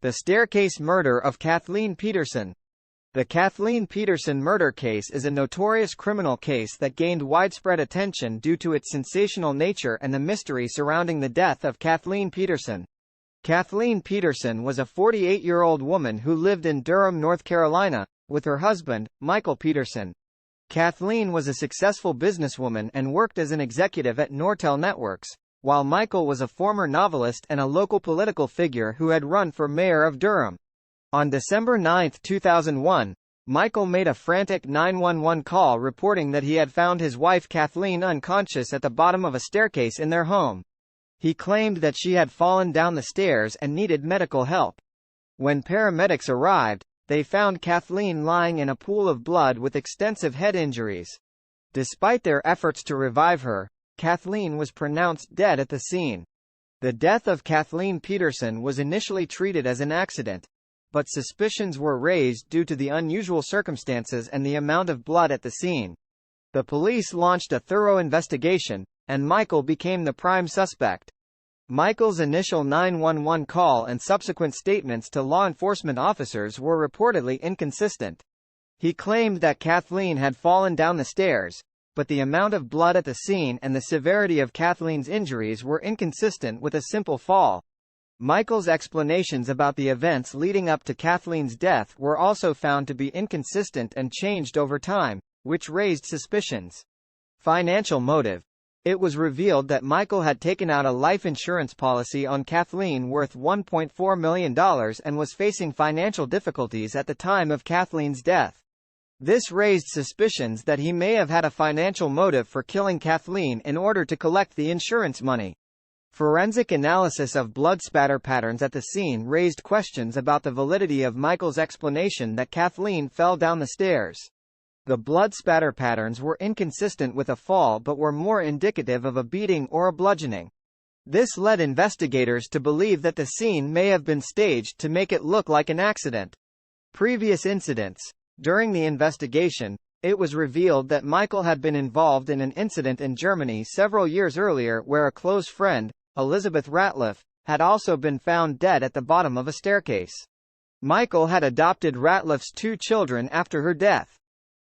The staircase murder of Kathleen Peterson. The Kathleen Peterson murder case is a notorious criminal case that gained widespread attention due to its sensational nature and the mystery surrounding the death of Kathleen Peterson. Kathleen Peterson was a 48-year-old woman who lived in Durham, North Carolina, with her husband, Michael Peterson. Kathleen was a successful businesswoman and worked as an executive at Nortel Networks, while Michael was a former novelist and a local political figure who had run for mayor of Durham. On December 9, 2001, Michael made a frantic 911 call reporting that he had found his wife Kathleen unconscious at the bottom of a staircase in their home. He claimed that she had fallen down the stairs and needed medical help. When paramedics arrived, they found Kathleen lying in a pool of blood with extensive head injuries. Despite their efforts to revive her, Kathleen was pronounced dead at the scene. The death of Kathleen Peterson was initially treated as an accident, but suspicions were raised due to the unusual circumstances and the amount of blood at the scene. The police launched a thorough investigation, and Michael became the prime suspect. Michael's initial 911 call and subsequent statements to law enforcement officers were reportedly inconsistent. He claimed that Kathleen had fallen down the stairs, but the amount of blood at the scene and the severity of Kathleen's injuries were inconsistent with a simple fall. Michael's explanations about the events leading up to Kathleen's death were also found to be inconsistent and changed over time, which raised suspicions. Financial motive. It was revealed that Michael had taken out a life insurance policy on Kathleen worth $1.4 million and was facing financial difficulties at the time of Kathleen's death. This raised suspicions that he may have had a financial motive for killing Kathleen in order to collect the insurance money. Forensic analysis of blood spatter patterns at the scene raised questions about the validity of Michael's explanation that Kathleen fell down the stairs. The blood spatter patterns were inconsistent with a fall but were more indicative of a beating or a bludgeoning. This led investigators to believe that the scene may have been staged to make it look like an accident. Previous incidents. During the investigation, it was revealed that Michael had been involved in an incident in Germany several years earlier where a close friend, Elizabeth Ratliff, had also been found dead at the bottom of a staircase. Michael had adopted Ratliff's 2 children after her death.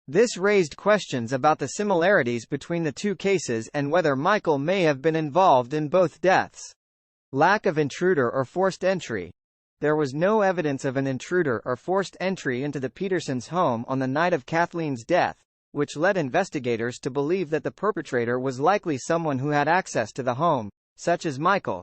This raised questions about the similarities between the 2 cases and whether Michael may have been involved in both deaths. Lack of intruder or forced entry. There was no evidence of an intruder or forced entry into the Petersons' home on the night of Kathleen's death, which led investigators to believe that the perpetrator was likely someone who had access to the home, such as Michael.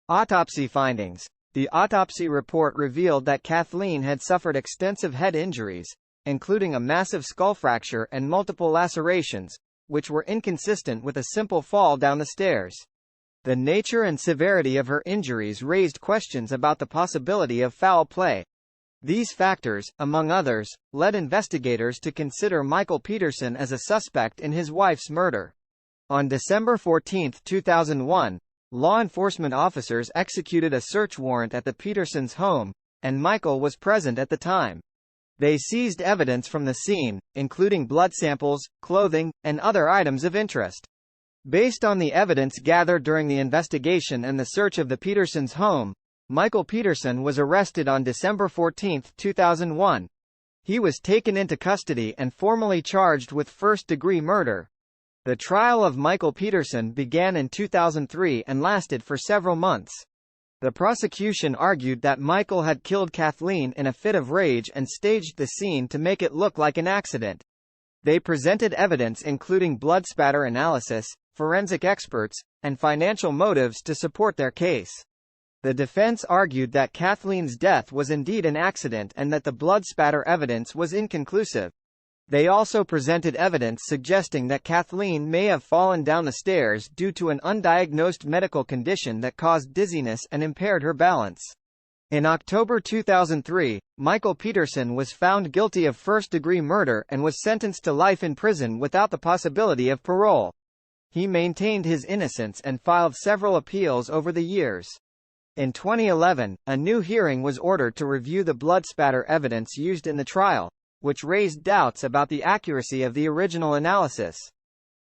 Autopsy findings. The autopsy report revealed that Kathleen had suffered extensive head injuries, including a massive skull fracture and multiple lacerations, which were inconsistent with a simple fall down the stairs. The nature and severity of her injuries raised questions about the possibility of foul play. These factors, among others, led investigators to consider Michael Peterson as a suspect in his wife's murder. On December 14, 2001, law enforcement officers executed a search warrant at the Petersons' home, and Michael was present at the time. They seized evidence from the scene, including blood samples, clothing, and other items of interest. Based on the evidence gathered during the investigation and the search of the Petersons' home, Michael Peterson was arrested on December 14, 2001. He was taken into custody and formally charged with first-degree murder. The trial of Michael Peterson began in 2003 and lasted for several months. The prosecution argued that Michael had killed Kathleen in a fit of rage and staged the scene to make it look like an accident. They presented evidence including blood spatter analysis, forensic experts, and financial motives to support their case. The defense argued that Kathleen's death was indeed an accident and that the blood spatter evidence was inconclusive. They also presented evidence suggesting that Kathleen may have fallen down the stairs due to an undiagnosed medical condition that caused dizziness and impaired her balance. In October 2003, Michael Peterson was found guilty of first-degree murder and was sentenced to life in prison without the possibility of parole. He maintained his innocence and filed several appeals over the years. In 2011, a new hearing was ordered to review the blood spatter evidence used in the trial, which raised doubts about the accuracy of the original analysis.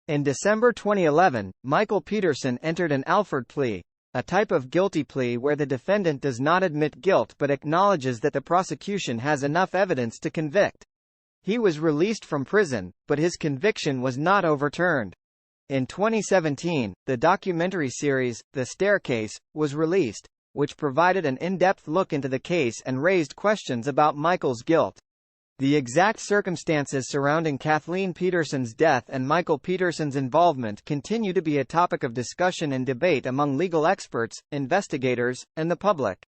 In December 2011, Michael Peterson entered an Alford plea, a type of guilty plea where the defendant does not admit guilt but acknowledges that the prosecution has enough evidence to convict. He was released from prison, but his conviction was not overturned. In 2017, the documentary series, The Staircase, was released, which provided an in-depth look into the case and raised questions about Michael's guilt. The exact circumstances surrounding Kathleen Peterson's death and Michael Peterson's involvement continue to be a topic of discussion and debate among legal experts, investigators, and the public.